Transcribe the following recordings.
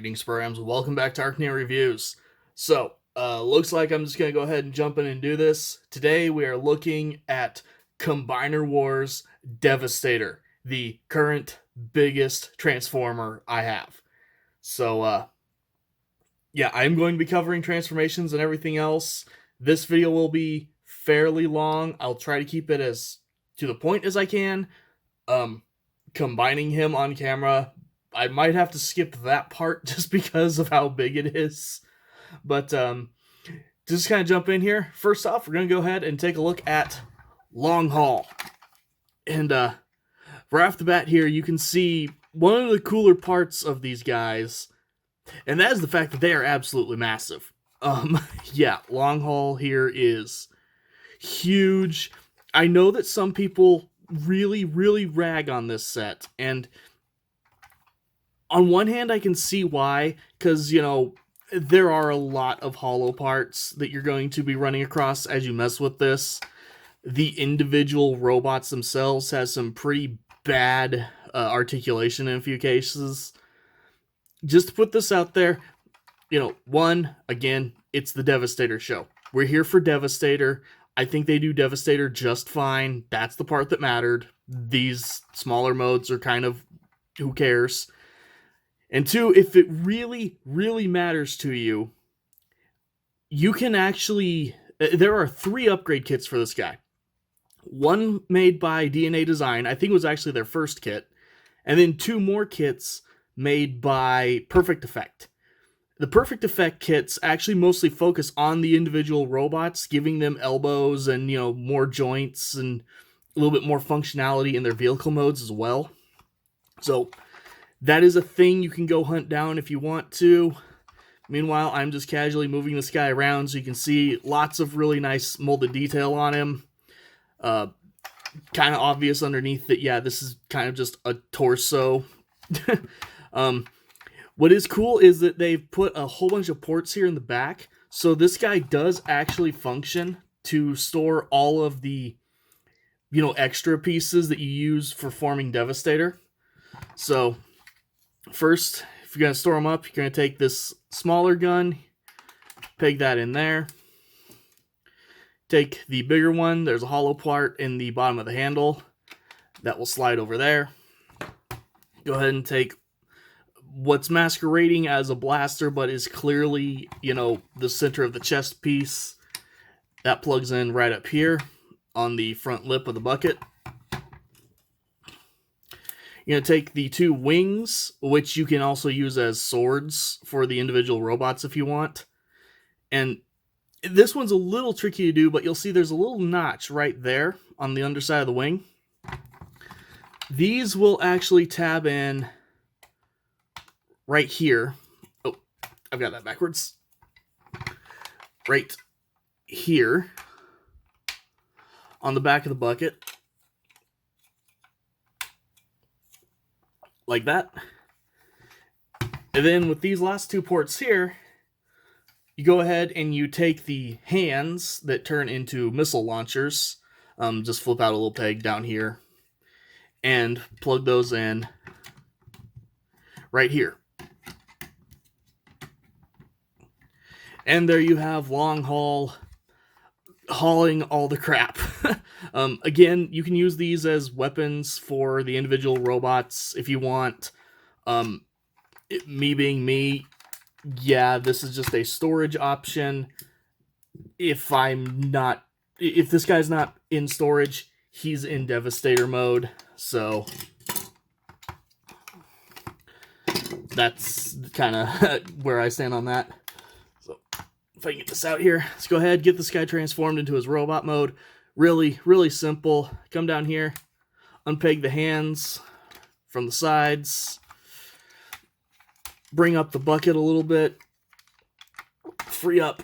Greetings, Sparams. Welcome back to ArcNeo Reviews. So, looks like I'm just going to go ahead and jump in and do this. Today, we are looking at Combiner Wars Devastator, the current biggest Transformer I have. So, yeah, I'm going to be covering transformations and everything else. This video will be fairly long. I'll try to keep it as to the point as I can. Combining him on camera, I might have to skip that part just because of how big it is. But just kind of jump in here. First off, we're going to go ahead and take a look at Long Haul. And right off the bat here, you can see one of the cooler parts of these guys, and that is the fact that they are absolutely massive. Yeah, Long Haul here is huge. I know that some people really rag on this set, and on one hand I can see why, because, you know, there are a lot of hollow parts that you're going to be running across as you mess with this. The individual robots themselves has some pretty bad articulation in a few cases. Just to put this out there, you know, again, it's the Devastator show. We're here for Devastator. I think they do Devastator just fine. That's the part that mattered. These smaller modes are kind of, who cares? And two, if it really matters to you, you can actually, there are 3 upgrade kits for this guy. One made by DNA Design, I think it was actually their first kit, and then 2 more kits made by Perfect Effect. The Perfect Effect kits actually mostly focus on the individual robots, giving them elbows and, you know, more joints and a little bit more functionality in their vehicle modes as well. So that is a thing you can go hunt down if you want to. Meanwhile, I'm just casually moving this guy around so you can see lots of really nice molded detail on him. Kind of obvious underneath that, yeah, this is kind of just a torso. What is cool is that they've put a whole bunch of ports here in the back, so this guy does actually function to store all of the, you know, extra pieces that you use for forming Devastator. So, first, if you're going to store them up, you're going to take this smaller gun, peg that in there. Take the bigger one, there's a hollow part in the bottom of the handle. That will slide over there. Go ahead and take what's masquerading as a blaster, but is clearly, you know, the center of the chest piece. That plugs in right up here on the front lip of the bucket. You're going to take the 2 wings, which you can also use as swords for the individual robots if you want. And this one's a little tricky to do, but you'll see there's a little notch right there on the underside of the wing. These will actually tab in right here. Oh, I've got that backwards. Right here on the back of the bucket. Like that. And then with these last 2 ports here, you go ahead and you take the hands that turn into missile launchers. Just flip out a little peg down here and plug those in right here. And there you have Long Haul hauling all the crap. Again, you can use these as weapons for the individual robots if you want. Me being me, yeah, this is just a storage option. If this guy's not in storage, he's in Devastator mode. So that's kind of where I stand on that. So if I can get this out here, let's go ahead, get this guy transformed into his robot mode. Really simple. Come down here, unpeg the hands from the sides, bring up the bucket a little bit, free up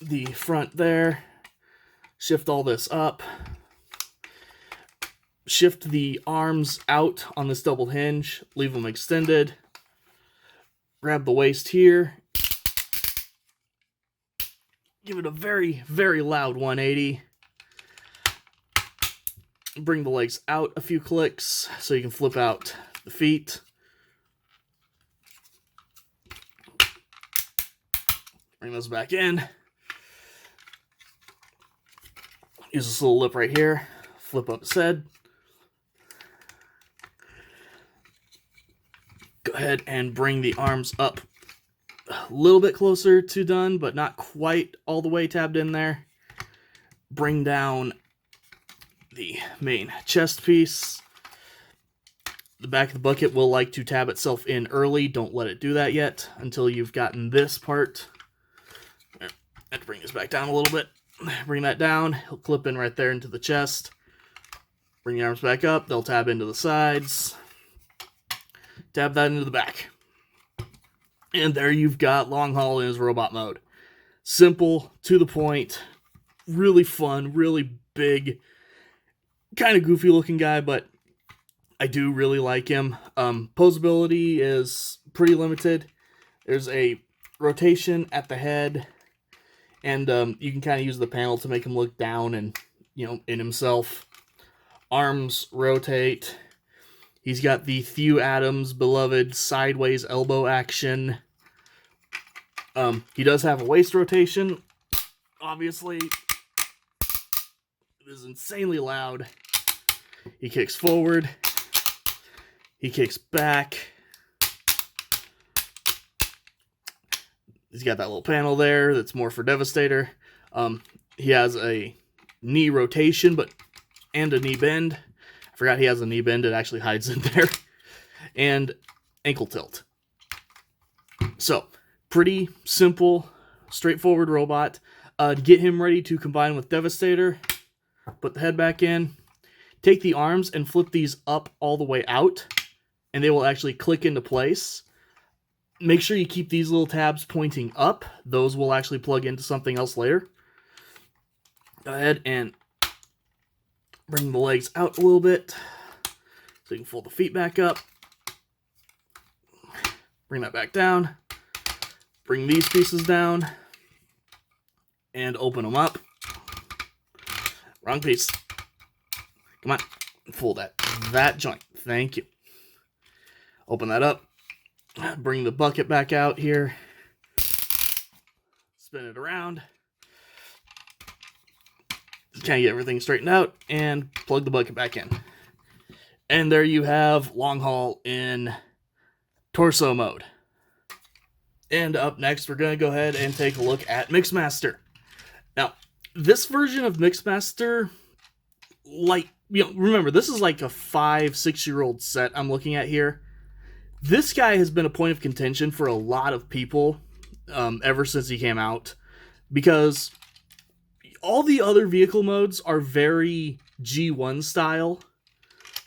the front there, shift all this up, shift the arms out on this double hinge, leave them extended, grab the waist here, give it a very loud 180, bring the legs out a few clicks so you can flip out the feet. Bring those back in. Use this little lip right here. Flip up its head. Go ahead and bring the arms up a little bit closer to done, but not quite all the way tabbed in there. Bring down the main chest piece. The back of the bucket will like to tab itself in early. Don't let it do that yet until you've gotten this part. I have to bring this back down a little bit. Bring that down. He'll clip in right there into the chest. Bring the arms back up. They'll tab into the sides. Tab that into the back. And there you've got Long Haul in his robot mode. Simple, to the point, really fun, really big, kind of goofy looking guy, but I do really like him. Posability is pretty limited. There's a rotation at the head, and you can kind of use the panel to make him look down and, in himself. Arms rotate. He's got the Thew Adams beloved sideways elbow action. He does have a waist rotation. Obviously, it is insanely loud. He kicks forward. He kicks back. He's got that little panel there that's more for Devastator. He has a knee rotation, and a knee bend. I forgot he has a knee bend. It actually hides in there. And ankle tilt. So, pretty simple, straightforward robot. To get him ready to combine with Devastator, put the head back in. Take the arms and flip these up all the way out, and they will actually click into place. Make sure you keep these little tabs pointing up. Those will actually plug into something else later. Go ahead and bring the legs out a little bit so you can fold the feet back up. Bring that back down. Bring these pieces down and open them up. Wrong piece. Come on. Fold that joint. Thank you. Open that up. Bring the bucket back out here. Spin it around. Just kind of get everything straightened out and plug the bucket back in. And there you have Long Haul in torso mode. And up next, we're going to go ahead and take a look at Mixmaster. Now, this version of Mixmaster, remember, this is like a 5-6-year-old set I'm looking at here. This guy has been a point of contention for a lot of people ever since he came out, because all the other vehicle modes are very G1 style,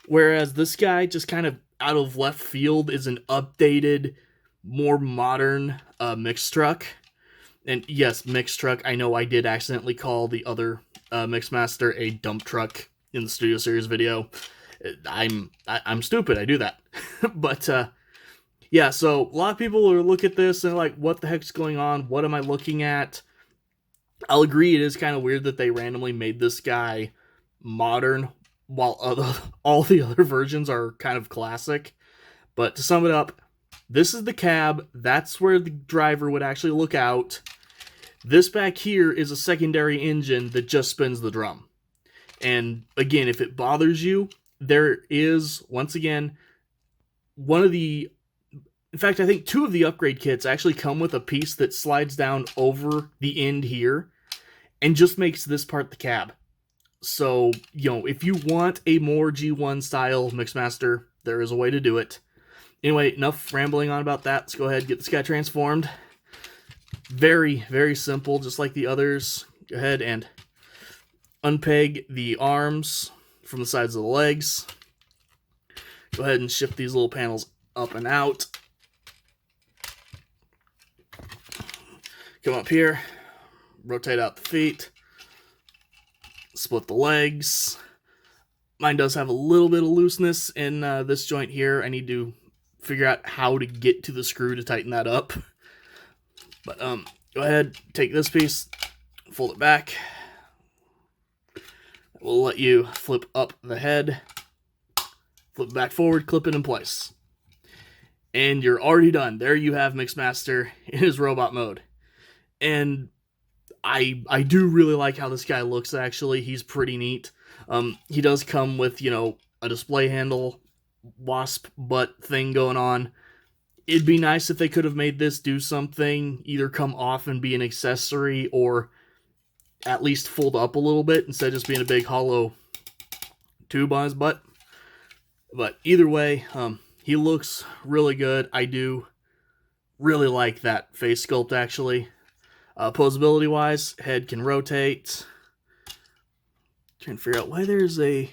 whereas this guy, just kind of out of left field, is an updated, more modern mixed truck. And yes, mixed truck, I know I did accidentally call the other Mixmaster a dump truck in the Studio Series video. I'm stupid, I do that. But yeah, so a lot of people will look at this and they're like, what the heck's going on? What am I looking at? I'll agree, it is kind of weird that they randomly made this guy modern while all the other versions are kind of classic. But to sum it up, this is the cab. That's where the driver would actually look out. This back here is a secondary engine that just spins the drum. And again, if it bothers you, there is, once again, in fact, I think 2 of the upgrade kits actually come with a piece that slides down over the end here and just makes this part the cab. So, if you want a more G1 style Mixmaster, there is a way to do it. Anyway, enough rambling on about that. Let's go ahead and get this guy transformed. Very, very simple, just like the others. Go ahead and unpeg the arms from the sides of the legs. Go ahead and shift these little panels up and out. Come up here, rotate out the feet, split the legs. Mine does have a little bit of looseness in this joint here. I need to figure out how to get to the screw to tighten that up. But go ahead, take this piece, fold it back. We'll let you flip up the head, flip it back forward, clip it in place. And you're already done. There you have Mixmaster in his robot mode. And I do really like how this guy looks, actually. He's pretty neat. He does come with, you know, a display handle, wasp butt thing going on. It'd be nice if they could have made this do something, either come off and be an accessory, or at least fold up a little bit instead of just being a big hollow tube on his butt. But either way, he looks really good. I do really like that face sculpt, actually. Posability wise, head can rotate. Trying to figure out why there's a...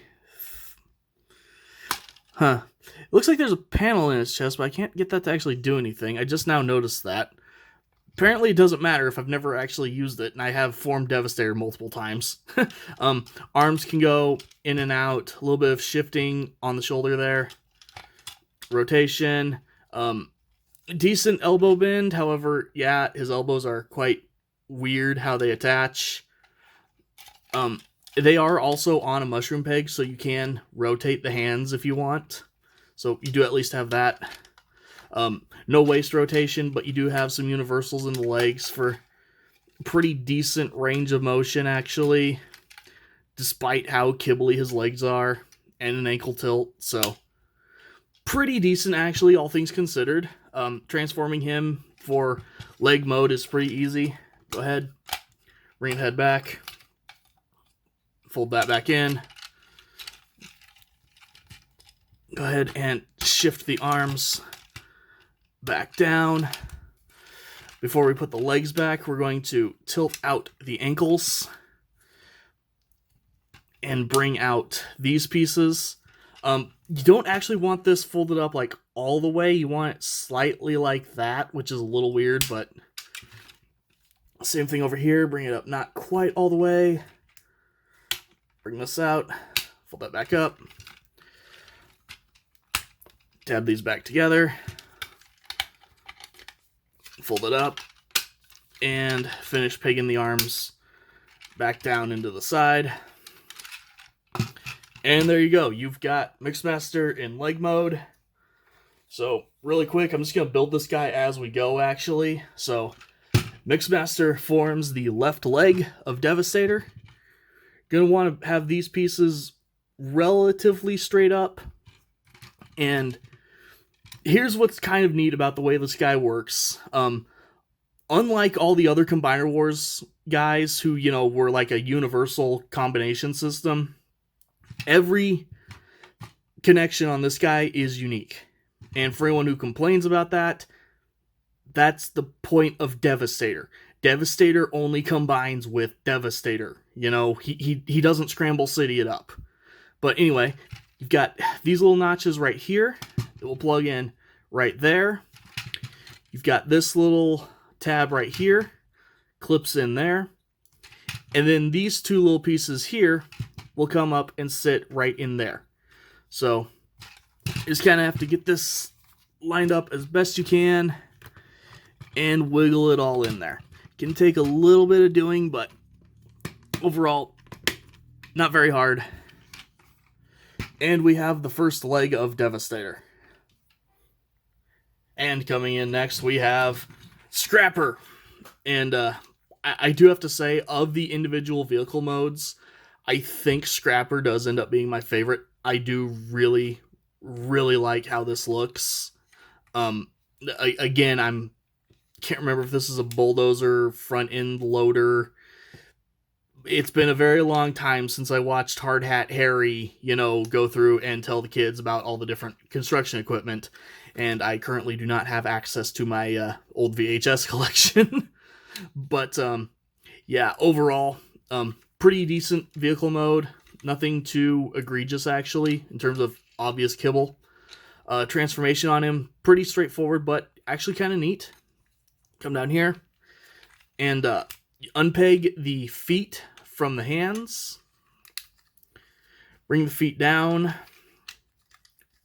Huh. It looks like there's a panel in his chest, but I can't get that to actually do anything. I just now noticed that. Apparently it doesn't matter if I've never actually used it, and I have formed Devastator multiple times. Arms can go in and out, a little bit of shifting on the shoulder there. Rotation. Decent elbow bend, however, yeah, his elbows are quite weird how they attach. They are also on a mushroom peg, so you can rotate the hands if you want. So you do at least have that. No waist rotation, but you do have some universals in the legs for pretty decent range of motion, actually, despite how kibbly his legs are, and an ankle tilt, so pretty decent, actually, all things considered. Transforming him for leg mode is pretty easy. Go ahead, bring the head back, fold that back in. Go ahead and shift the arms back down. Before we put the legs back, we're going to tilt out the ankles and bring out these pieces. You don't actually want this folded up like all the way. You want it slightly like that, which is a little weird, but same thing over here. Bring it up not quite all the way. Bring this out. Fold that back up. Tab these back together. Fold it up. And finish pegging the arms back down into the side. And there you go. You've got Mixmaster in leg mode. So, really quick, I'm just going to build this guy as we go, actually. So, Mixmaster forms the left leg of Devastator. Going to want to have these pieces relatively straight up. And here's what's kind of neat about the way this guy works. Unlike all the other Combiner Wars guys who, you know, were like a universal combination system, every connection on this guy is unique. And for anyone who complains about that, that's the point of Devastator. Devastator only combines with Devastator. You know, he doesn't Scramble City it up. But anyway, you've got these little notches right here that will plug in right there. You've got this little tab right here, clips in there. And then these two little pieces here will come up and sit right in there. So you just kind of have to get this lined up as best you can and wiggle it all in there. Can take a little bit of doing, but overall, not very hard. And we have the first leg of Devastator. And coming in next, we have Scrapper. And I do have to say, of the individual vehicle modes, I think Scrapper does end up being my favorite. I do really, really like how this looks. Again, can't remember if this is a bulldozer, front end loader. It's been a very long time since I watched Hard Hat Harry, you know, go through and tell the kids about all the different construction equipment. And I currently do not have access to my old VHS collection. But, yeah, overall, pretty decent vehicle mode. Nothing too egregious, actually, in terms of obvious kibble. Transformation on him, pretty straightforward, but actually kind of neat. Come down here, and unpeg the feet from the hands. Bring the feet down,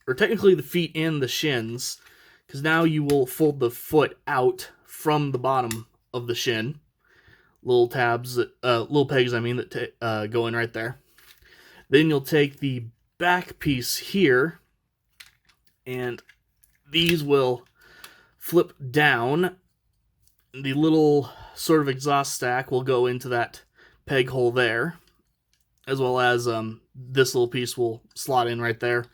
or technically the feet and the shins, because now you will fold the foot out from the bottom of the shin. Little tabs, little pegs, I mean, that go in right there. Then you'll take the back piece here, and these will flip down. The little sort of exhaust stack will go into that peg hole there, as well as this little piece will slot in right there.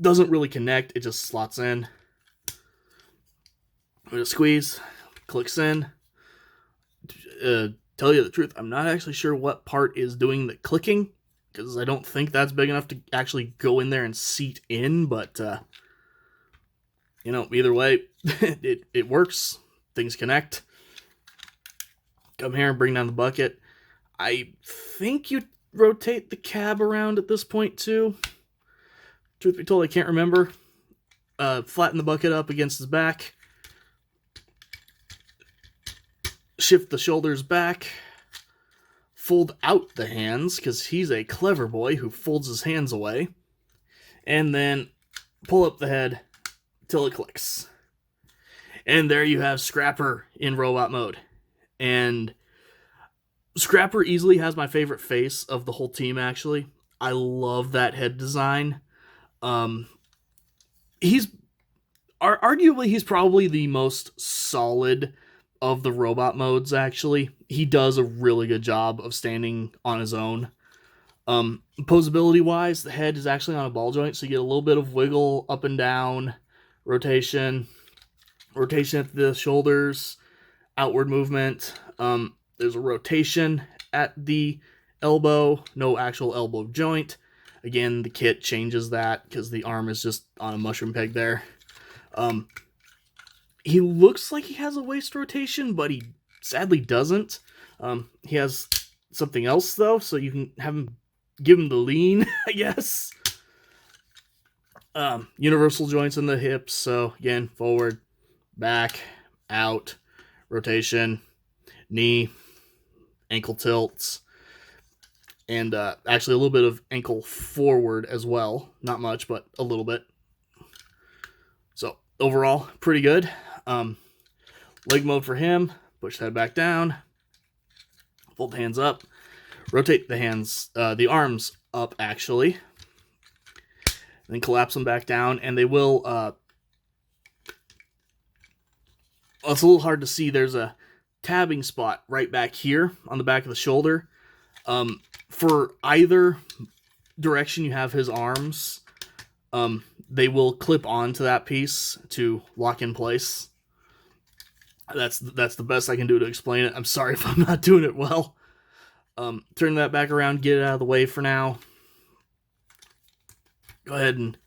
Doesn't really connect, it just slots in. With a squeeze, clicks in. Tell you the truth, I'm not actually sure what part is doing the clicking, because I don't think that's big enough to actually go in there and seat in, but you know, either way, it works. Things connect. Come here and bring down the bucket. I think you rotate the cab around at this point too. Truth be told, I can't remember. Flatten the bucket up against his back. Shift the shoulders back. Fold out the hands, because he's a clever boy who folds his hands away. And then pull up the head till it clicks. And there you have Scrapper in robot mode. And Scrapper easily has my favorite face of the whole team, actually. I love that head design. He's arguably he's probably the most solid of the robot modes, actually. He does a really good job of standing on his own. Posability wise, the head is actually on a ball joint, so you get a little bit of wiggle up and down, rotation at the shoulders, outward movement. There's a rotation at the elbow, no actual elbow joint. Again, the kit changes that because the arm is just on a mushroom peg there. He looks like he has a waist rotation, but he sadly doesn't. He has something else, though, so you can have him, give him the lean, I guess. Universal joints in the hips, so again, forward, back, out, rotation, knee, ankle tilts, and actually a little bit of ankle forward as well. Not much, but a little bit. So overall, pretty good. Leg mode for him, push that back down, fold the hands up, rotate the hands, the arms up actually, then collapse them back down, and they will, it's a little hard to see, there's a tabbing spot right back here on the back of the shoulder. For either direction you have his arms, they will clip onto that piece to lock in place. That's the best I can do to explain it. I'm sorry if I'm not doing it well. Turn that back around, get it out of the way for now. Go ahead and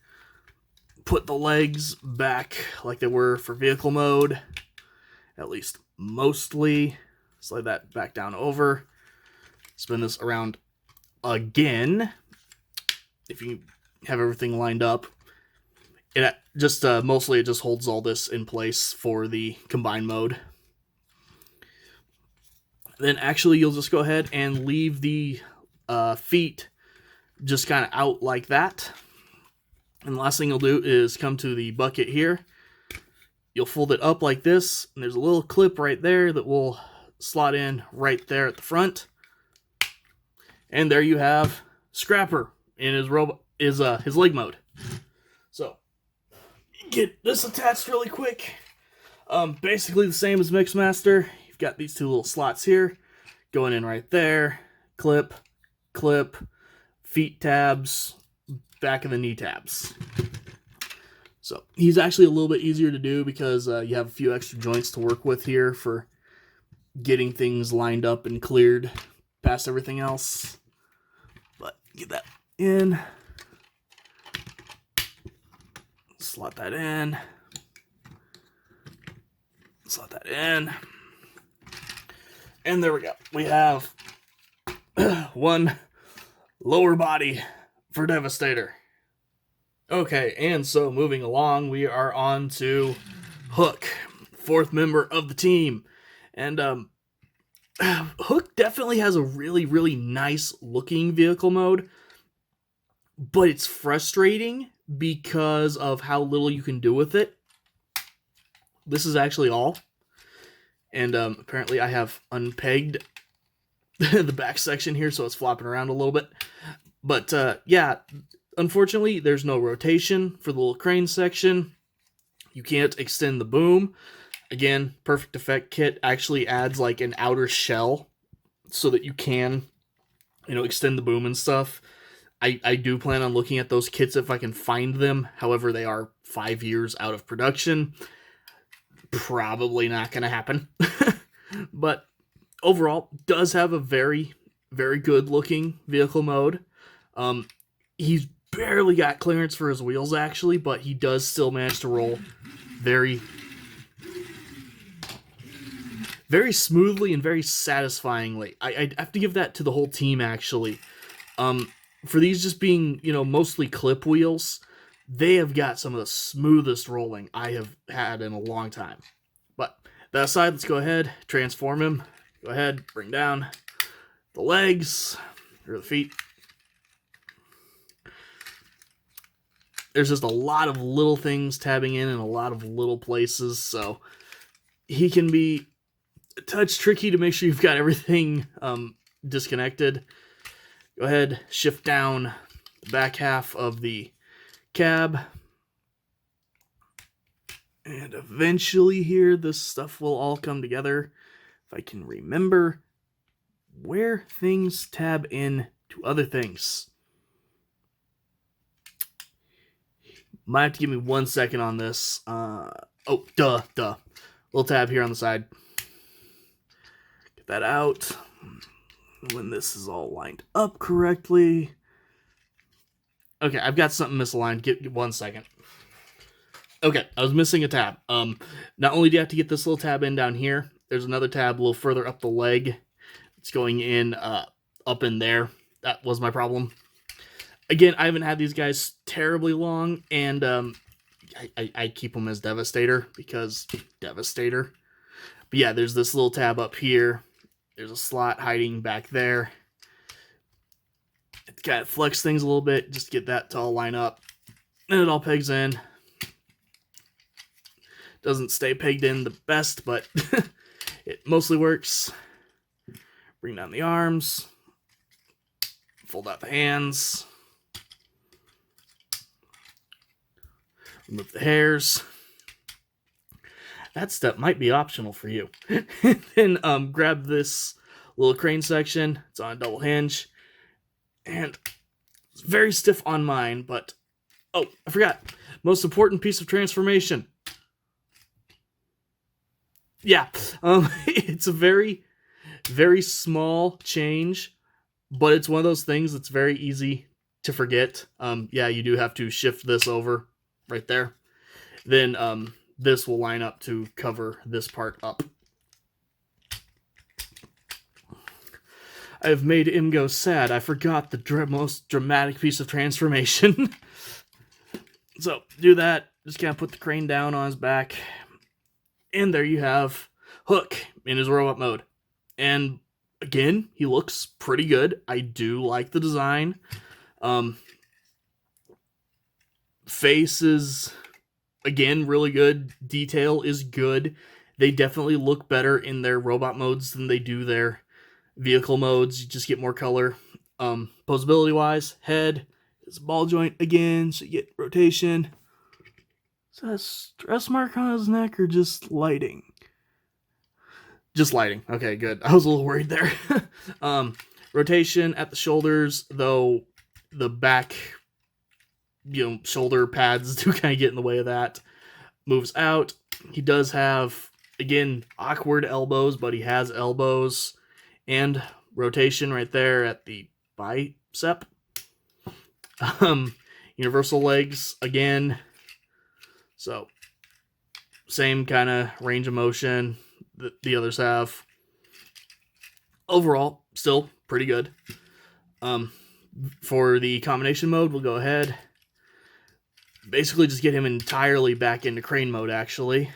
put the legs back like they were for vehicle mode. At least mostly. Slide that back down over. Spin this around again. If you have everything lined up. It just mostly it just holds all this in place for the combined mode. Then actually you'll just go ahead and leave the feet just kind of out like that. And the last thing you'll do is come to the bucket here. You'll fold it up like this, and there's a little clip right there that will slot in right there at the front. And there you have Scrapper in his his leg mode. So get this attached really quick. Basically the same as Mixmaster. You've got these two little slots here going in right there. Clip, clip, feet tabs, back of the knee tabs. So he's actually a little bit easier to do because you have a few extra joints to work with here for getting things lined up and cleared past everything else. But get that in. Slot that in. Slot that in. And there we go. We have one lower body for Devastator. Okay, and so moving along, we are on to Hook, fourth member of the team. And Hook definitely has a really, really nice looking vehicle mode, but it's frustrating because of how little you can do with it. This is actually all. And apparently I have unpegged the back section here, so it's flopping around a little bit. But yeah, unfortunately, there's no rotation for the little crane section. You can't extend the boom. Again, Perfect Effect Kit actually adds like an outer shell so that you can, extend the boom and stuff. I do plan on looking at those kits if I can find them. However, they are 5 years out of production. Probably not going to happen. But overall, does have a very, very good looking vehicle mode. He's barely got clearance for his wheels actually, but he does still manage to roll very, very smoothly and very satisfyingly. I have to give that to the whole team actually. For these just being, mostly clip wheels, they have got some of the smoothest rolling I have had in a long time. But that aside, let's go ahead, transform him. Go ahead, bring down the legs, or the feet. There's just a lot of little things tabbing in a lot of little places, so he can be a touch tricky to make sure you've got everything disconnected. Go ahead, shift down the back half of the cab. And eventually here, this stuff will all come together. If I can remember where things tab in to other things. Might have to give me 1 second on this. Duh. Little tab here on the side. Get that out. When this is all lined up correctly. Okay, I've got something misaligned. Get 1 second. Okay, I was missing a tab. Not only do you have to get this little tab in down here, there's another tab a little further up the leg. It's going in up in there. That was my problem. Again, I haven't had these guys terribly long, and I keep them as Devastator because Devastator. But yeah, there's this little tab up here. There's a slot hiding back there. It kind of flex things a little bit, just to get that to all line up. And it all pegs in. Doesn't stay pegged in the best, but it mostly works. Bring down the arms. Fold out the hands. Remove the hairs. That step might be optional for you. Then grab this little crane section. It's on a double hinge. And it's very stiff on mine, but... Oh, I forgot. Most important piece of transformation. Yeah, it's a very, very small change, but it's one of those things that's very easy to forget. Yeah, you do have to shift this over right there. Then this will line up to cover this part up. I've made him go sad. I forgot the most dramatic piece of transformation. So, do that. Just kind of put the crane down on his back. And there you have Hook in his robot mode. And again, he looks pretty good. I do like the design. Face is, again, really good. Detail is good. They definitely look better in their robot modes than they do their vehicle modes. You just get more color. Posability wise, head is a ball joint again, so you get rotation. Is that a stress mark on his neck or just lighting? Just lighting. Okay, good. I was a little worried there. Rotation at the shoulders, though the back, shoulder pads do kind of get in the way of that. Moves out. He does have, again, awkward elbows, but he has elbows. And rotation right there at the bicep. Universal legs, again. So, same kind of range of motion that the others have. Overall, still pretty good. For the combination mode, we'll go ahead. Basically, just get him entirely back into crane mode, actually.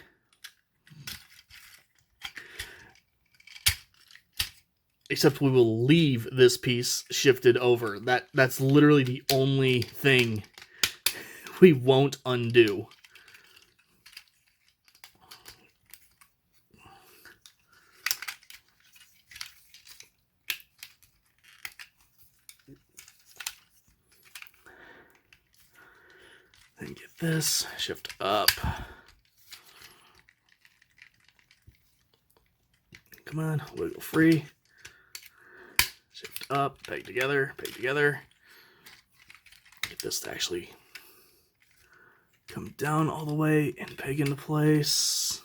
Except we will leave this piece shifted over. That's literally the only thing we won't undo. Then get this, shift up. Come on, wiggle free. Shift up, peg together, peg together. Get this to actually come down all the way and peg into place.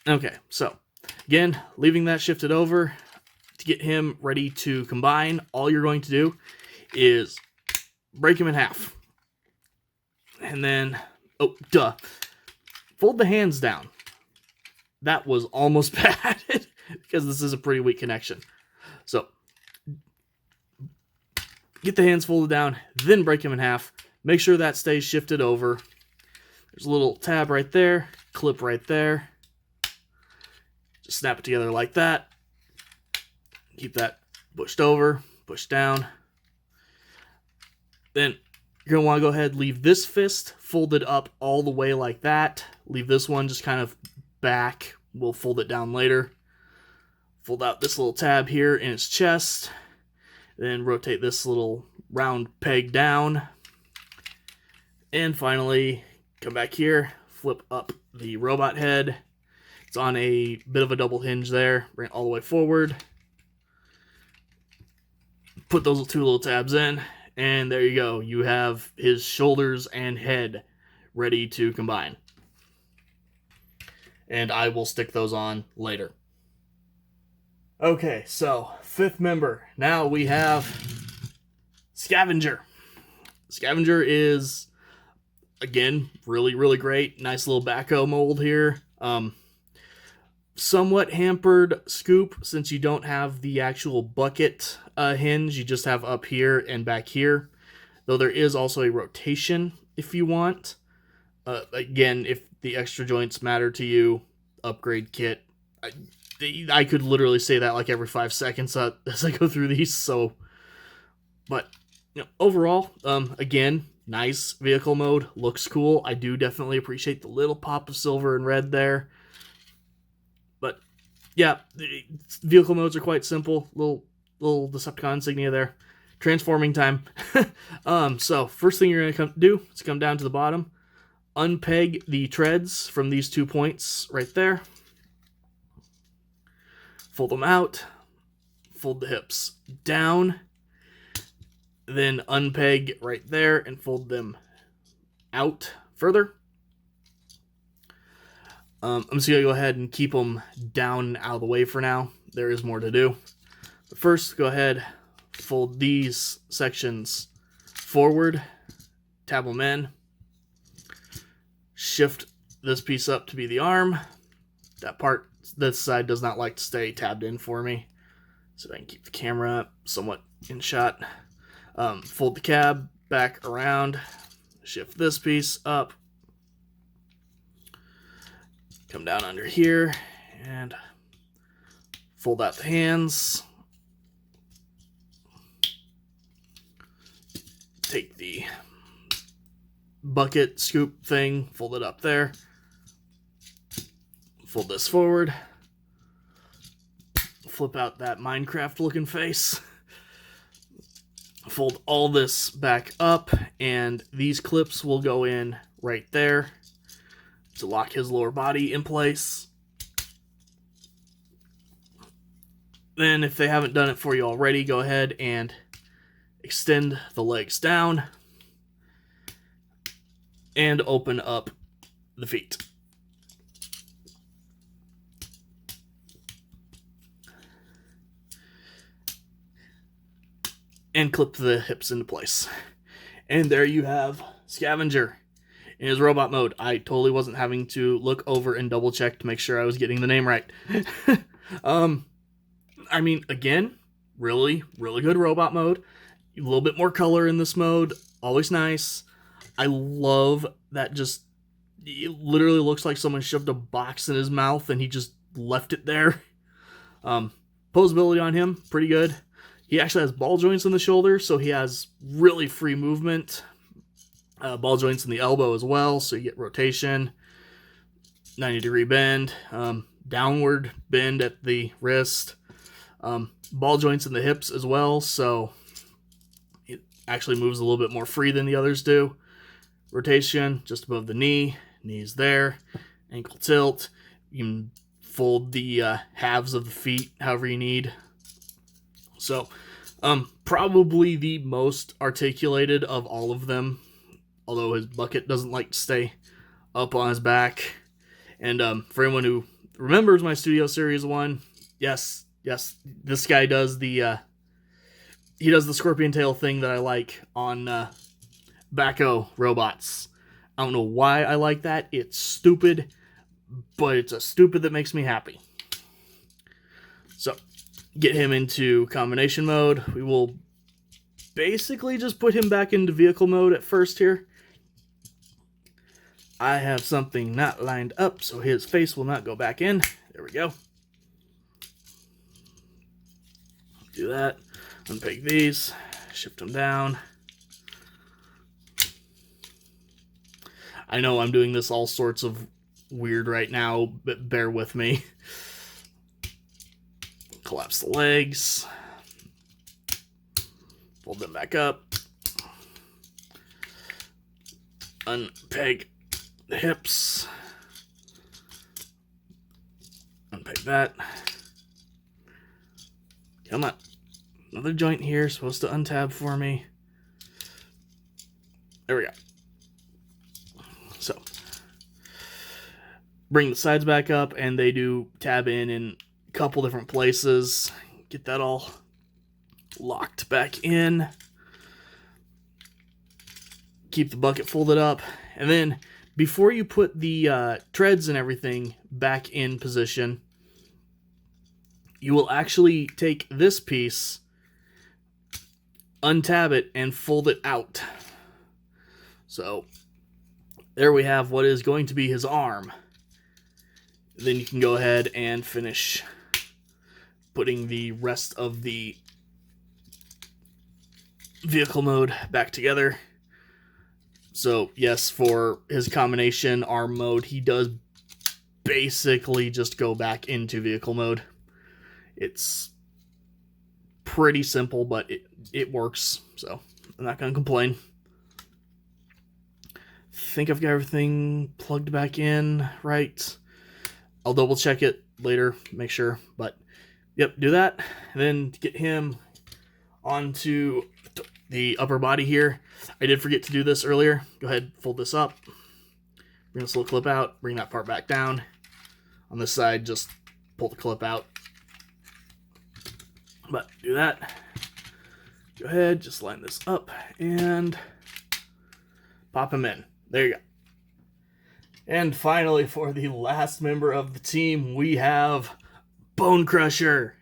Okay, so again, leaving that shifted over to get him ready to combine. All you're going to do is break him in half. And then, fold the hands down. That was almost bad because this is a pretty weak connection. So, get the hands folded down, then break them in half. Make sure that stays shifted over. There's a little tab right there, clip right there. Just snap it together like that. Keep that pushed over, pushed down. Then you're going to want to go ahead and leave this fist folded up all the way like that. Leave this one just kind of back. We'll fold it down later. Fold out this little tab here in its chest. Then rotate this little round peg down. And finally, come back here, flip up the robot head. It's on a bit of a double hinge there. Bring it all the way forward. Put those two little tabs in. And there you go. You have his shoulders and head ready to combine. And I will stick those on later. Okay, so fifth member. Now we have Scavenger. Scavenger is, again, really, really great. Nice little backhoe mold here. Somewhat hampered scoop since you don't have the actual bucket hinge. You just have up here and back here. Though there is also a rotation if you want. Again, if the extra joints matter to you, upgrade kit. I could literally say that like every 5 seconds as I go through these. So, but overall, again, nice vehicle mode, looks cool. I do definitely appreciate the little pop of silver and red there. But yeah, the vehicle modes are quite simple. Little Decepticon insignia there. Transforming time. So first thing you're gonna do is come down to the bottom, unpeg the treads from these 2 points right there. Fold them out, fold the hips down, then unpeg right there and fold them out further. I'm just going to go ahead and keep them down and out of the way for now. There is more to do. But first, go ahead, fold these sections forward, tab them in, shift this piece up to be the arm. That part, this side does not like to stay tabbed in for me, so I can keep the camera somewhat in shot. Fold the cab back around, shift this piece up, come down under here, and fold out the hands. Take the bucket scoop thing, fold it up there. Fold this forward. Flip out that Minecraft looking face. Fold all this back up, and these clips will go in right there to lock his lower body in place. Then, if they haven't done it for you already, go ahead and extend the legs down and open up the feet. And clip the hips into place. And there you have Scavenger in his robot mode. I totally wasn't having to look over and double check to make sure I was getting the name right. I mean, again, really, really good robot mode. A little bit more color in this mode. Always nice. I love that just, it literally looks like someone shoved a box in his mouth and he just left it there. Posability on him, pretty good. He actually has ball joints in the shoulder, so he has really free movement. Ball joints in the elbow as well, so you get rotation. 90-degree bend. Downward bend at the wrist. Ball joints in the hips as well, so it actually moves a little bit more free than the others do. Rotation just above the knee. Knees there. ankle tilt. You can fold the halves of the feet however you need. So, probably the most articulated of all of them, although his bucket doesn't like to stay up on his back. And for anyone who remembers my Studio Series 1, yes, this guy does the scorpion tail thing that I like on Baco robots. I don't know why I like that. It's stupid, but it's a stupid that makes me happy. So, get him into combination mode. We will basically just put him back into vehicle mode at first here. I have something not lined up, so his face will not go back in. There we go. Do that. Unpeg these. Shift them down. I know I'm doing this all sorts of weird right now, but bear with me. Collapse the legs. Fold them back up. Unpeg the hips. Unpeg that. Come on. Another joint here, supposed to untab for me. There we go. So, bring the sides back up, and they do tab in a couple different places. Get that all locked back in. Keep the bucket folded up, and then before you put the treads and everything back in position, you will actually take this piece, untab it, and fold it out. So, there we have what is going to be his arm. Then you can go ahead and finish putting the rest of the vehicle mode back together. So, yes, for his combination arm mode, he does basically just go back into vehicle mode. It's pretty simple, but it works, so I'm not going to complain. Think I've got everything plugged back in right. I'll double check it later, make sure, but yep, do that. And then to get him onto the upper body here, I did forget to do this earlier. Go ahead, fold this up, bring this little clip out, bring that part back down. On this side, just pull the clip out. But do that. Go ahead, just line this up and pop him in. There you go. And finally, for the last member of the team, we have Bonecrusher.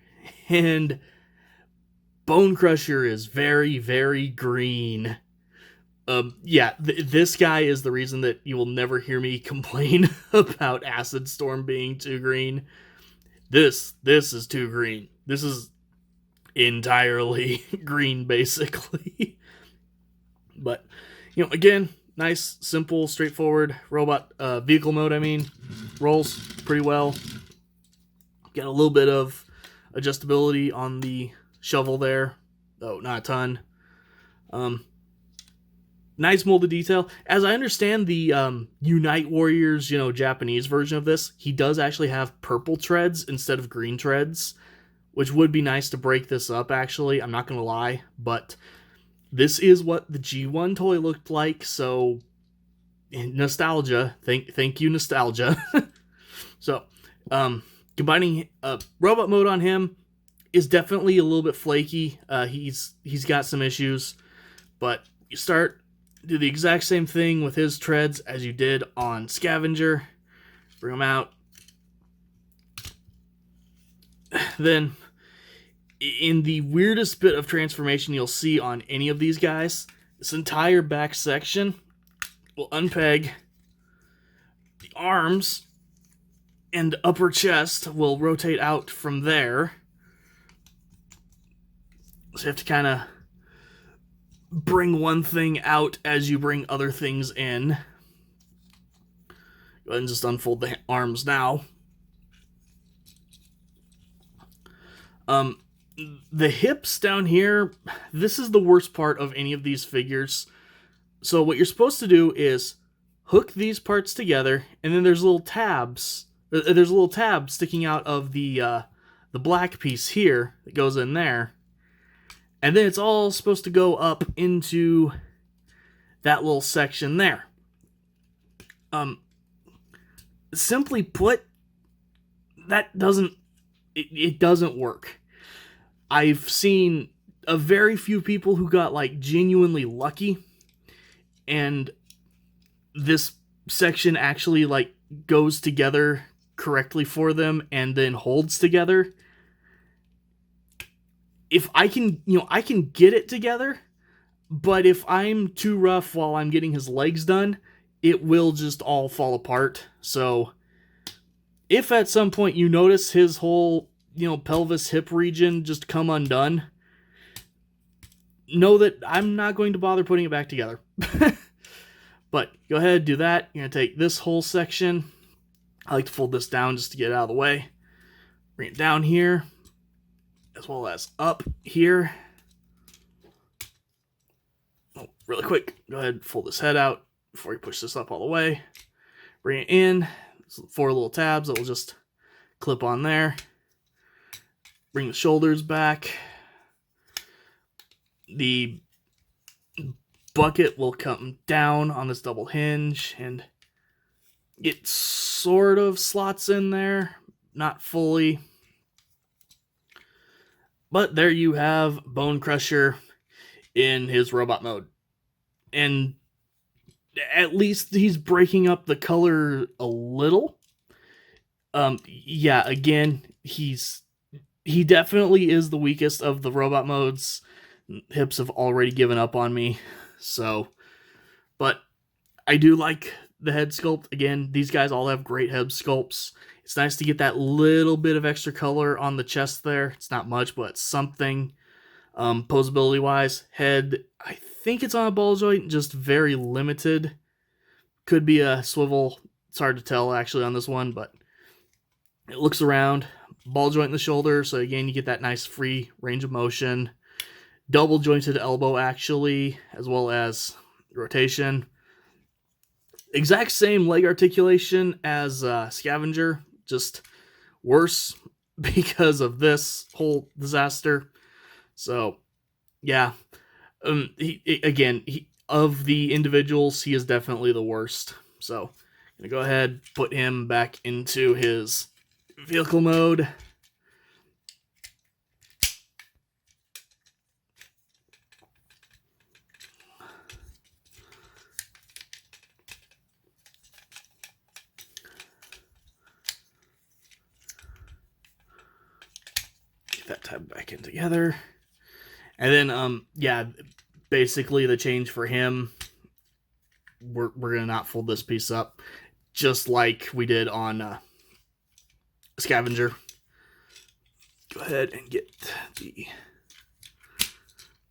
And Bonecrusher is very, very green. This guy is the reason that you will never hear me complain about Acid Storm being too green. This is too green. This is entirely green, basically. But, again, nice, simple, straightforward robot vehicle mode, rolls pretty well. Got a little bit of adjustability on the shovel there, though not a ton. Nice molded detail. As I understand the Unite Warriors, Japanese version of this, he does actually have purple treads instead of green treads, which would be nice to break this up, actually. I'm not going to lie, but this is what the G1 toy looked like, so nostalgia. Thank you, nostalgia. So, combining robot mode on him is definitely a little bit flaky. He's got some issues, but you do the exact same thing with his treads as you did on Scavenger. Bring them out. Then, in the weirdest bit of transformation you'll see on any of these guys, this entire back section will unpeg. The arms and upper chest will rotate out from there. So you have to kind of bring one thing out as you bring other things in. Go ahead and just unfold the arms now. The hips down here, this is the worst part of any of these figures. So what you're supposed to do is hook these parts together, and then there's little tabs. There's a little tab sticking out of the black piece here that goes in there, and then it's all supposed to go up into that little section there. Simply put, that doesn't work. I've seen a very few people who got like genuinely lucky, and this section actually like goes together correctly for them and then holds together. If I can, I can get it together, but if I'm too rough while I'm getting his legs done, it will just all fall apart. So if at some point you notice his whole, pelvis hip region just come undone, know that I'm not going to bother putting it back together. But go ahead, do that. You're going to take this whole section. I like to fold this down just to get it out of the way. Bring it down here, as well as up here. Oh, really quick, go ahead and fold this head out before you push this up all the way. Bring it in. 4 little tabs that will just clip on there. Bring the shoulders back. The bucket will come down on this double hinge, and it sort of slots in there, not fully. But there you have Bonecrusher in his robot mode. And at least he's breaking up the color a little. Yeah, again, he definitely is the weakest of the robot modes. Hips have already given up on me. So, but I do like the head sculpt. Again, these guys all have great head sculpts. It's nice to get that little bit of extra color on the chest there. It's not much, but it's something. Posability wise, head, I think it's on a ball joint, just very limited. Could be a swivel. It's hard to tell actually on this one, but it looks around. Ball joint in the shoulder, so again, you get that nice free range of motion. Double jointed elbow actually, as well as rotation. Exact same leg articulation as Scavenger, just worse because of this whole disaster. So, yeah. Of the individuals, he is definitely the worst. So, I'm going to go ahead, put him back into his vehicle mode. That tab back in together, and then basically the change for him, we're gonna not fold this piece up just like we did on Scavenger. Go ahead and get the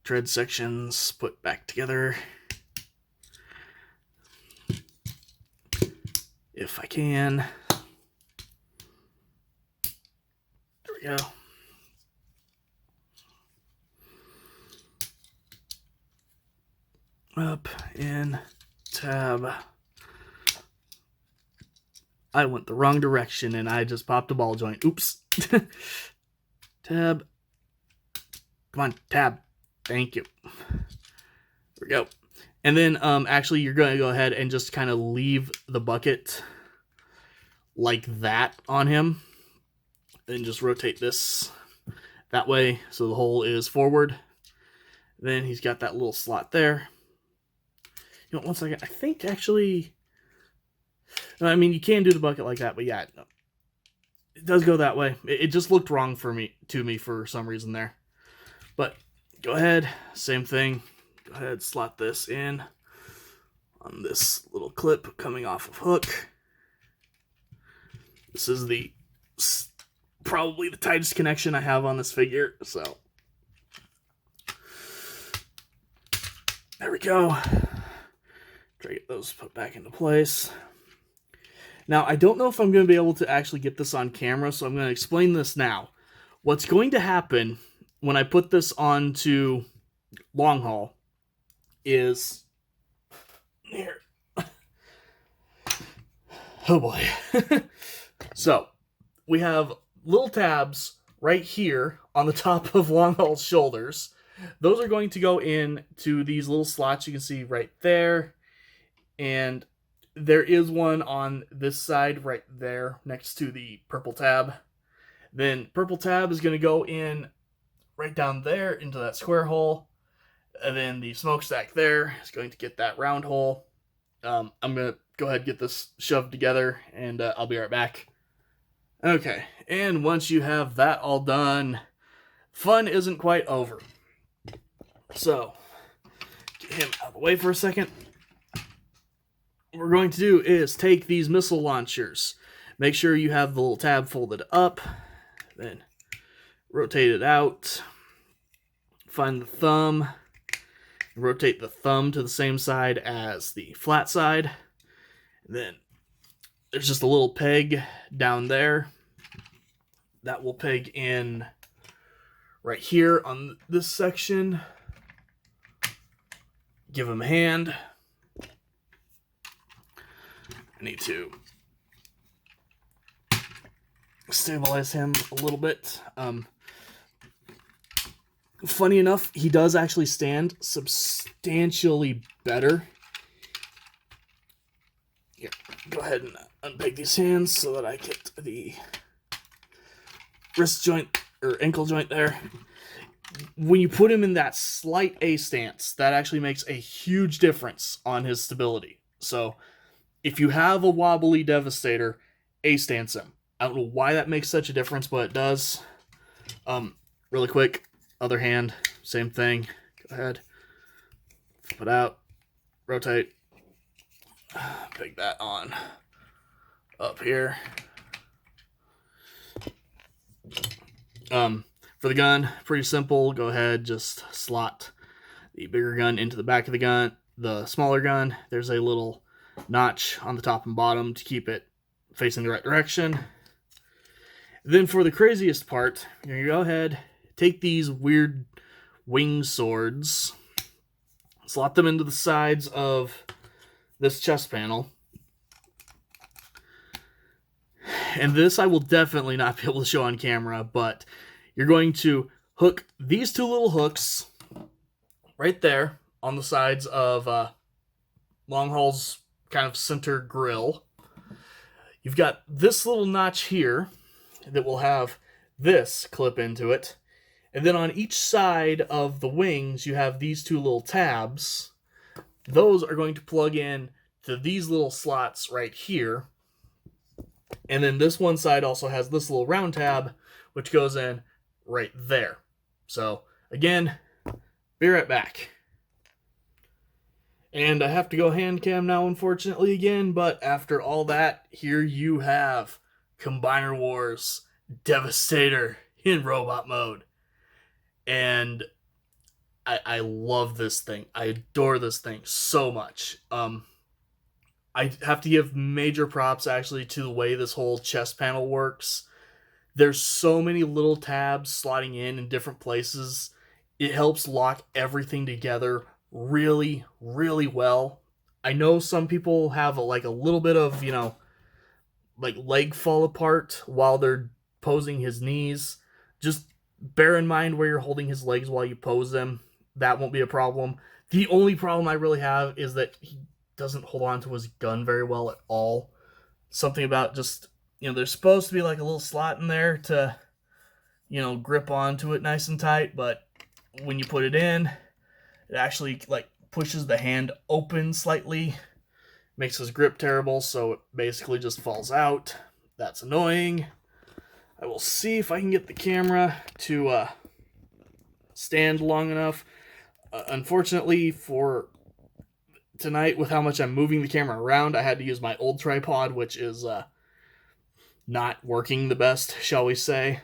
tread sections put back together if I can. There we go. Up, in, tab. I went the wrong direction and I just popped a ball joint. Oops. Tab. Come on, tab. Thank you. There we go. And then actually you're going to go ahead and just kind of leave the bucket like that on him. Then just rotate this that way so the hole is forward. Then he's got that little slot there. One second. I think actually, I mean, you can do the bucket like that, but yeah, no, it does go that way. It just looked wrong to me for some reason there. But go ahead, same thing. Go ahead, slot this in on this little clip coming off of hook. This is probably the tightest connection I have on this figure, so there we go. Try to get those put back into place. Now, I don't know if I'm going to be able to actually get this on camera, so I'm going to explain this now. What's going to happen when I put this onto long haul is here. Oh boy. So, we have little tabs right here on the top of Longhaul's shoulders. Those are going to go into these little slots you can see right there. And there is one on this side right there next to the purple tab. Then purple tab is going to go in right down there into that square hole. And then the smokestack there is going to get that round hole. I'm going to go ahead and get this shoved together, and I'll be right back. Okay, and once you have that all done, fun isn't quite over. So, get him out of the way for a second. What we're going to do is take these missile launchers. Make sure you have the little tab folded up. Then rotate it out. Find the thumb. Rotate the thumb to the same side as the flat side. Then there's just a little peg down there. That will peg in right here on this section. Give him a hand. I need to stabilize him a little bit. Funny enough, he does actually stand substantially better. Here, go ahead and unpeg these hands so that I get the wrist joint or ankle joint there. When you put him in that slight A stance, that actually makes a huge difference on his stability. So, if you have a wobbly Devastator, A stance him. I don't know why that makes such a difference, but it does. Really quick, other hand, same thing. Go ahead, flip it out, rotate, peg that on up here. For the gun, pretty simple. Go ahead, just slot the bigger gun into the back of the gun. The smaller gun, there's a little notch on the top and bottom to keep it facing the right direction. Then for the craziest part, you're going to go ahead, take these weird wing swords, slot them into the sides of this chest panel. And this I will definitely not be able to show on camera, but you're going to hook these two little hooks right there on the sides of Longhaul's kind of center grill. You've got this little notch here that will have this clip into it. And then on each side of the wings, you have these two little tabs. Those are going to plug in to these little slots right here. And then this one side also has this little round tab, which goes in right there. So, again, be right back. And I have to go hand cam now, unfortunately, again, but after all that, here you have Combiner Wars Devastator in robot mode. And I love this thing. I adore this thing so much. I have to give major props, actually, to the way this whole chest panel works. There's so many little tabs slotting in different places. It helps lock everything together really, really well. I know some people have a little bit of, leg fall apart while they're posing his knees. Just bear in mind where you're holding his legs while you pose them. That won't be a problem. The only problem I really have is that he doesn't hold on to his gun very well at all. Something about just, there's supposed to be like a little slot in there to, grip onto it nice and tight, but when you put it in, it actually pushes the hand open slightly, makes his grip terrible, so it basically just falls out. That's annoying. I will see if I can get the camera to stand long enough. Unfortunately for tonight, with how much I'm moving the camera around, I had to use my old tripod, which is not working the best, shall we say.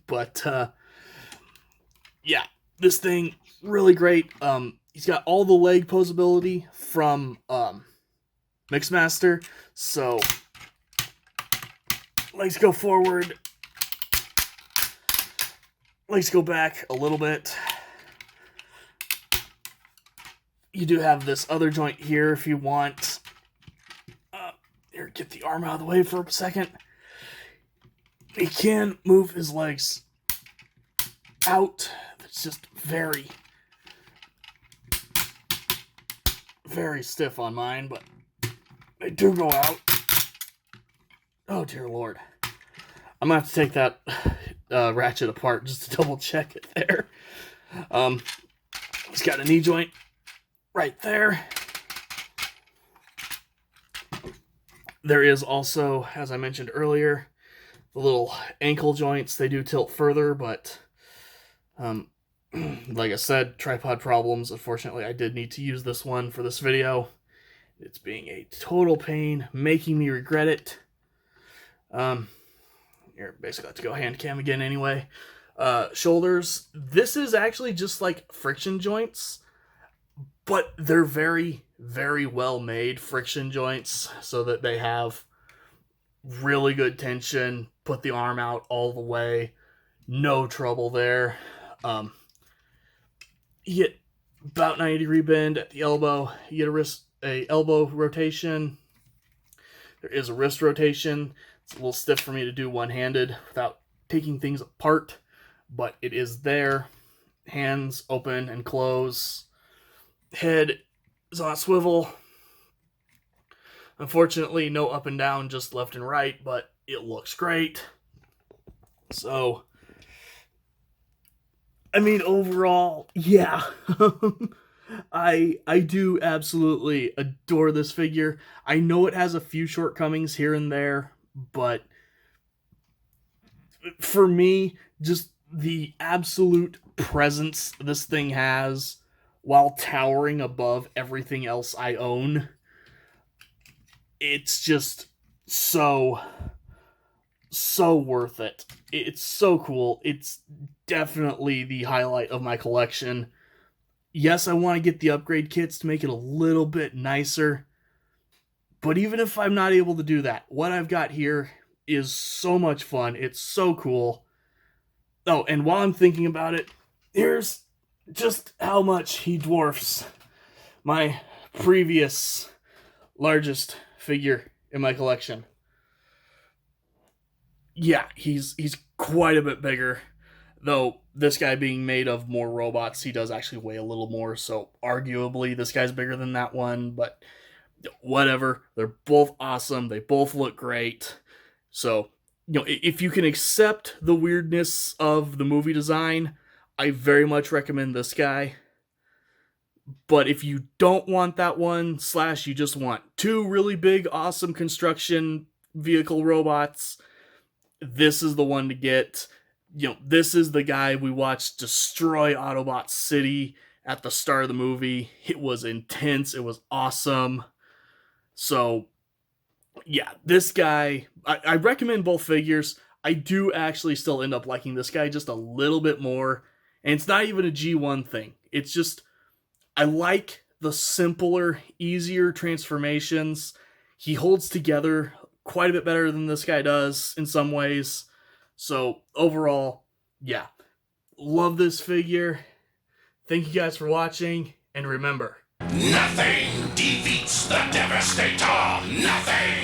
But yeah, this thing, really great. He's got all the leg posability from Mixmaster, so legs go forward, legs go back a little bit. You do have this other joint here if you want. Here, get the arm out of the way for a second. He can move his legs out. It's just very, very stiff on mine, but they do go out. Oh, dear Lord. I'm going to have to take that ratchet apart just to double check it there. He's got a knee joint right there. There is also, as I mentioned earlier, the little ankle joints. They do tilt further, but like I said, tripod problems. Unfortunately, I did need to use this one for this video. It's being a total pain, making me regret it. You're basically have to go hand cam again anyway. Shoulders. This is actually just like friction joints, but they're very, very well made friction joints so that they have really good tension. Put the arm out all the way. No trouble there. You get about 90-degree bend at the elbow. You get a elbow rotation. There is a wrist rotation. It's a little stiff for me to do one-handed without taking things apart, but it is there. Hands open and close. Head is on a swivel. Unfortunately, no up and down, just left and right, but it looks great. So, I mean, overall, yeah. I do absolutely adore this figure. I know it has a few shortcomings here and there, but for me, just the absolute presence this thing has while towering above everything else I own, it's just so worth it. It's so cool. It's definitely the highlight of my collection. Yes, I want to get the upgrade kits to make it a little bit nicer, but even if I'm not able to do that, what I've got here is so much fun. It's so cool. Oh, and while I'm thinking about it, here's just how much he dwarfs my previous largest figure in my collection. Yeah, he's quite a bit bigger, though this guy being made of more robots, he does actually weigh a little more, so arguably this guy's bigger than that one, but whatever. They're both awesome. They both look great. So, you know, if you can accept the weirdness of the movie design, I very much recommend this guy. But if you don't want that one, / you just want two really big, awesome construction vehicle robots, this is the one to get. You know, this is the guy we watched destroy Autobot City at the start of the movie. It was intense. It was awesome. So, yeah, this guy, I recommend both figures. I do actually still end up liking this guy just a little bit more. And it's not even a G1 thing. It's just, I like the simpler, easier transformations. He holds together quite a bit better than this guy does in some ways. So, overall, yeah, love this figure. Thank you guys for watching, and remember, nothing defeats the Devastator. Nothing!